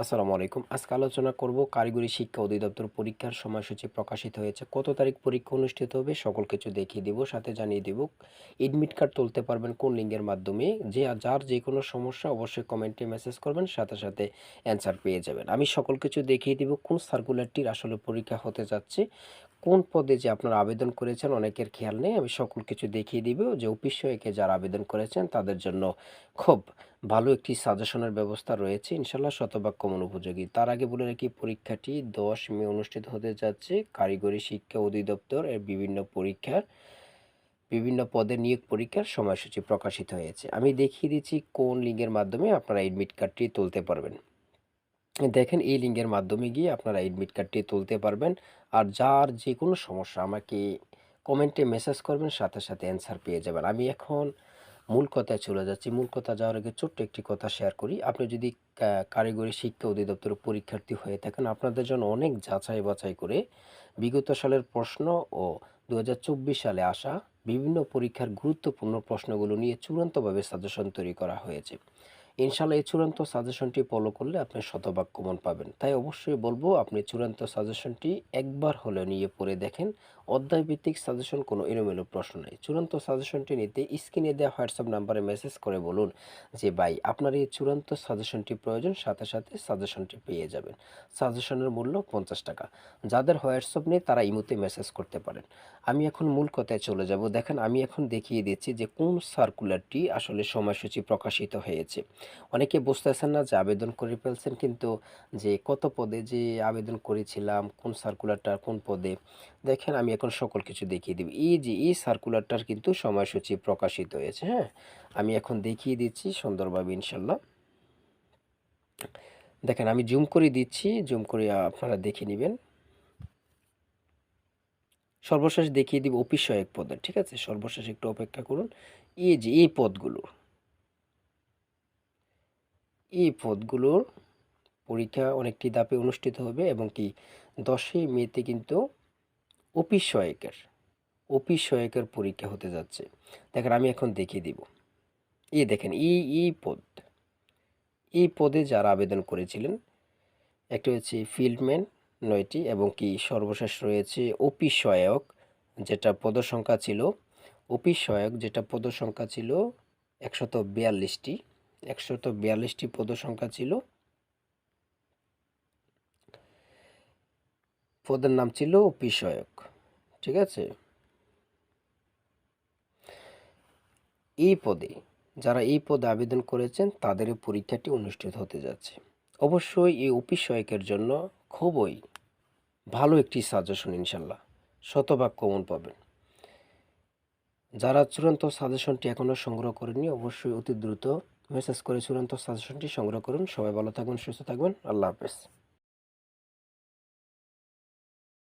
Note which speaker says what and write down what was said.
Speaker 1: আসসালামু আলাইকুম। আজকে আলোচনা করব কারিগরি শিক্ষা অধিদপ্তর পরীক্ষার সময়সূচি প্রকাশিত হয়েছে। কত তারিখ পরীক্ষা অনুষ্ঠিত হবে সকল কিছু দেখিয়ে দিব, সাথে জানিয়ে দিব এডমিট কার্ড তুলতে পারবেন কোন লিঙ্কের মাধ্যমে। যার যে কোনো সমস্যা অবশ্যই কমেন্টে মেসেজ করবেন, সাথে সাথে অ্যান্সার পেয়ে যাবেন। আমি সকল কিছু দেখিয়ে দিব কোন সার্কুলারটির আসলে পরীক্ষা হতে যাচ্ছে, কোন পদে যে আপনারা আবেদন করেছেন অনেকের খেয়াল নেই। আমি সকল কিছু দেখিয়ে দিব যে অফিস সহায়কে যারা আবেদন করেছেন তাদের জন্য খুব ভালো একটি সাজেশনের ব্যবস্থা রয়েছে, ইনশাল্লাহ শতভাগ কমন উপযোগী। তার আগে বলে রাখি, পরীক্ষাটি 10 মে অনুষ্ঠিত হতে যাচ্ছে। কারিগরি শিক্ষা অধিদপ্তর এর বিভিন্ন পদে নিয়োগ পরীক্ষার সময়সূচি প্রকাশিত হয়েছে। আমি দেখিয়ে দিচ্ছি কোন লিঙ্কের মাধ্যমে আপনারা এডমিট কার্ডটি তুলতে পারবেন। দেখেন, এই লিঙ্কের মাধ্যমে গিয়ে আপনারা এডমিট কার্ডটি তুলতে পারবেন। আর যার যে কোনো সমস্যা আমাকে কমেন্টে মেসেজ করবেন, সাথে সাথে অ্যান্সার পেয়ে যাবেন। আমি এখন মূল কথায় চলে যাচ্ছি। মূল কথা যাওয়ার আগে ছোট্ট একটি কথা শেয়ার করি। আপনি যদি কারিগরি শিক্ষা অধিদপ্তরের পরীক্ষার্থী হয়ে থাকেন, আপনাদের জন্য অনেক যাচাই বাছাই করে বিগত সালের প্রশ্ন ও 2024 সালে আসা বিভিন্ন পরীক্ষার গুরুত্বপূর্ণ প্রশ্নগুলো নিয়ে চূড়ান্তভাবে সাজেশন তৈরি করা হয়েছে। ইনশাল্লাহ এই চূড়ান্ত সাজেশনটি ফলো করলে আপনি শতভাগ কমন পাবেন। তাই অবশ্যই বলবো আপনি চূড়ান্ত সাজেশনটি একবার হলেও নিয়ে পড়ে দেখেন। অধ্যায়ভিত্তিক সাজেশন, কোনো এলোমেলো প্রশ্ন নেই। চূড়ান্ত সাজেশনটি নিতে স্ক্রিনে দেওয়া হোয়াটসঅ্যাপ নাম্বারে মেসেজ করে বলুন যে ভাই আপনার এই চূড়ান্ত সাজেশনটি প্রয়োজন, সাথে সাথে সাজেশনটি পেয়ে যাবেন। সাজেশনের মূল্য 50 টাকা। যাদের হোয়াটসঅ্যাপ নেই তারা ইমোতে মেসেজ করতে পারেন। আমি এখন মূল কথায় চলে যাব। দেখেন, আমি এখন দেখিয়ে দিচ্ছি যে কোন সার্কুলারটি আসলে সময়সূচি প্রকাশিত হয়েছে। অনেকে বুঝতেছেন না যে আবেদন করে ফেলছেন, কিন্তু যে কত পদে যে আবেদন করেছিলাম, কোন সার্কুলারটা কোন পদে, দেখেন আমি এখন সকল কিছু দেখিয়ে দিব। এই সার্কুলারটার কিন্তু সময়সূচি প্রকাশিত হয়েছে। হ্যাঁ, আমি এখন দেখিয়ে দিচ্ছি সুন্দরভাবে ইনশাল্লাহ। দেখেন, আমি জুম করে দিচ্ছি, জুম করে আপনারা দেখে নেবেন। সর্বশেষ দেখিয়ে দিব অফিস সহায়ক পদের, ঠিক আছে? সর্বশেষ একটু অপেক্ষা করুন। এই পদগুলোর পরীক্ষা অনেকটি ধাপে অনুষ্ঠিত হবে এবং কি 10 মেতে কিন্তু অফিস সহায়কের পরীক্ষা হতে যাচ্ছে। দেখেন, আমি এখন দেখিয়ে দিব। দেখেন, এই পদে যারা আবেদন করেছিলেন, একটা হচ্ছে ফিল্ডম্যান 9টি এবং কি সর্বশেষ রয়েছে অফিস সহায়ক, যেটা পদসংখ্যা ছিল 142টি। 142টি পদসংখ্যা ছিল। পদের নাম ছিল অফিস সহায়ক, ঠিক আছে? যারা এই পদে আবেদন করেছেন তাদের এই পরীক্ষাটি অনুষ্ঠিত হতে যাচ্ছে। অবশ্যই এই অফিস সহায়কের জন্য খুবই ভালো একটি সাজেশন, ইনশাল্লাহ শতভাগ কমন পাবেন। যারা চূড়ান্ত সাজেশনটি এখনও সংগ্রহ করেননি, অবশ্যই অতি দ্রুত মেসেজ করে চূড়ান্ত সাজেশনটি সংগ্রহ করুন। সবাই ভালো থাকবেন, সুস্থ থাকবেন। আল্লাহ হাফেজ।